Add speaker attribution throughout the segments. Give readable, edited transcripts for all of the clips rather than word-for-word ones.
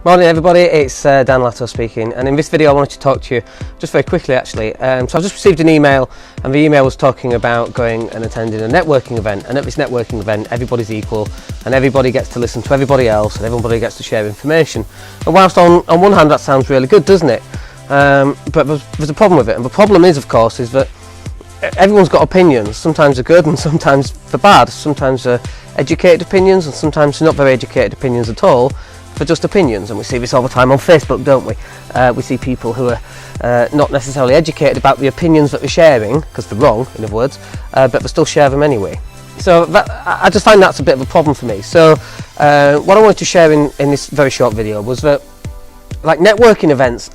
Speaker 1: Morning everybody, it's Dan Latto speaking, and in this video I wanted to talk to you just very quickly actually. So I've just received an email, and the email was talking about going and attending a networking event, and at this networking event everybody's equal and everybody gets to listen to everybody else and everybody gets to share information. And whilst on one hand that sounds really good, doesn't it? But there's a problem with it, and the problem is, of course, is that everyone's got opinions. Sometimes they're good and sometimes they're bad. Sometimes they're educated opinions and sometimes not very educated opinions at all. For just opinions, and we see this all the time on Facebook, don't we? We see people who are not necessarily educated about the opinions that they're sharing, because they're wrong, in other words, but they still share them anyway. So I just find that's a bit of a problem for me. So what I wanted to share in this very short video was that, like, networking events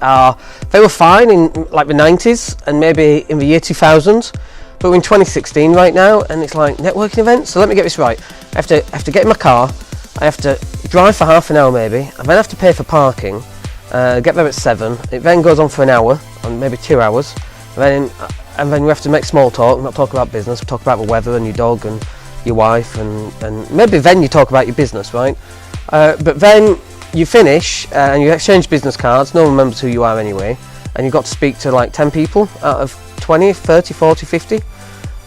Speaker 1: they were fine in like the 90s and maybe in the year 2000, but we're in 2016 right now, and it's like networking events. So let me get this right. I have to get in my car. I have to drive for half an hour maybe, I then have to pay for parking, get there at 7, it then goes on for an hour, or maybe 2 hours, and then we have to make small talk, not talk about business, we talk about the weather and your dog and your wife, and maybe then you talk about your business, right? But then you finish and you exchange business cards, no one remembers who you are anyway, and you've got to speak to like 10 people out of 20, 30, 40, 50.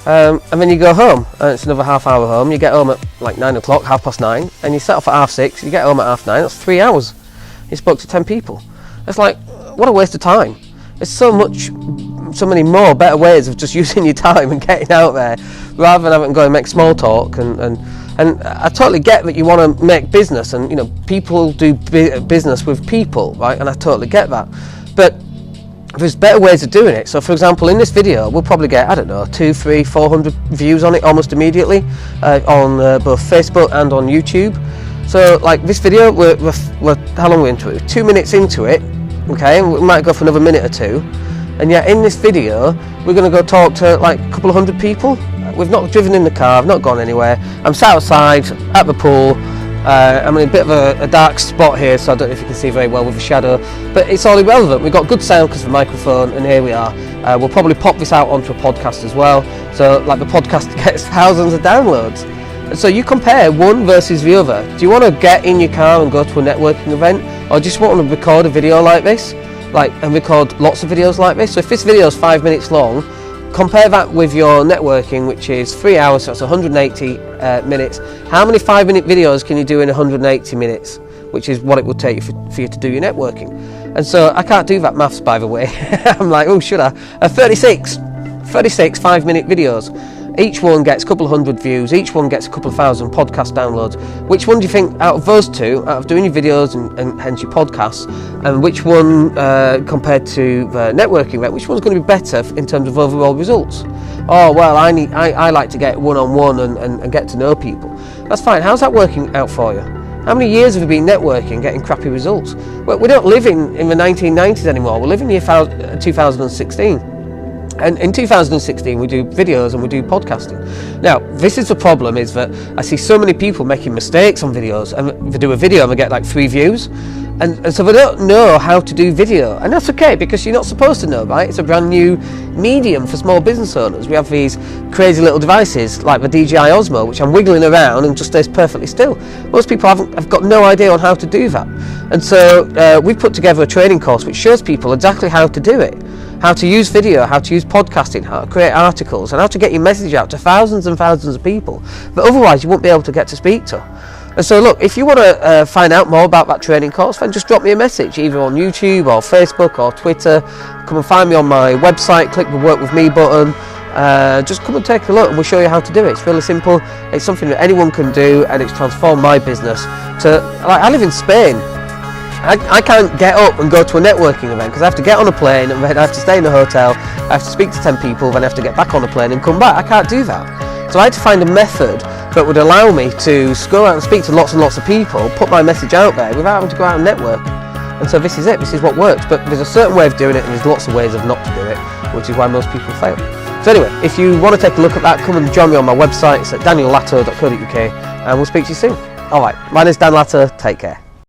Speaker 1: And then you go home, and it's another half hour home. You get home at like 9 o'clock, 9:30, and you set off at 6:30, you get home at 9:30, that's 3 hours. You spoke to 10 people. It's like, what a waste of time. There's so many more better ways of just using your time and getting out there, rather than having to go and make small talk. And I totally get that you want to make business, and you know, people do business with people, right? And I totally get that. But there's better ways of doing it. So for example, in this video we'll probably get, I don't know, 200, 300, 400 views on it almost immediately, on both Facebook and on YouTube. So like this video, we're how long are we into it? 2 minutes into it, okay, and we might go for another minute or two, and yet in this video we're going to go talk to like a couple of hundred people. We've not driven in the car, I've not gone anywhere, I'm sat outside at the pool. I'm in a bit of a dark spot here, so I don't know if you can see very well with the shadow, but it's all irrelevant. We've got good sound because of the microphone, and here we are. We'll probably pop this out onto a podcast as well, so like the podcast gets thousands of downloads. And so you compare one versus the other. Do you want to get in your car and go to a networking event, or just want to record a video like this, and record lots of videos like this? So if this video is 5 minutes long, compare that with your networking, which is 3 hours, so that's 180 minutes. How many 5-minute videos can you do in 180 minutes? Which is what it would take you for you to do your networking. And so I can't do that maths, by the way. I'm like, oh, should I? 36 5-minute videos. Each one gets a couple of hundred views, each one gets a couple of thousand podcast downloads. Which one do you think, out of those two, out of doing your videos and hence your podcasts, and which one compared to the networking event, which one's going to be better in terms of overall results? Oh, well, I like to get one-on-one and get to know people. That's fine. How's that working out for you? How many years have you been networking, getting crappy results? Well, we don't live in the 1990s anymore, we live in year 2016. And in 2016 we do videos and we do podcasting. Now this is the problem, is that I see so many people making mistakes on videos, and they do a video and they get like 3 views, and so they don't know how to do video, and that's okay because you're not supposed to know, right? It's a brand new medium for small business owners. We have these crazy little devices like the DJI Osmo, which I'm wiggling around and just stays perfectly still. Most people have got no idea on how to do that, and so we've put together a training course which shows people exactly how to do it. How to use video, how to use podcasting, how to create articles, and how to get your message out to thousands and thousands of people that otherwise you won't be able to get to speak to. And so look, if you want to find out more about that training course, then just drop me a message either on YouTube or Facebook or Twitter. Come and find me on my website, click the Work With Me button. Just come and take a look and we'll show you how to do it. It's really simple, it's something that anyone can do, and it's transformed my business to, like, I live in Spain. I can't get up and go to a networking event because I have to get on a plane and then I have to stay in a hotel, I have to speak to 10 people, then I have to get back on a plane and come back. I can't do that. So I had to find a method that would allow me to go out and speak to lots and lots of people, put my message out there without having to go out and network. And so this is it, this is what works. But there's a certain way of doing it and there's lots of ways of not to do it, which is why most people fail. So anyway, if you want to take a look at that, come and join me on my website. It's at daniellatto.co.uk, and we'll speak to you soon. Alright, my name's Dan Latto, take care.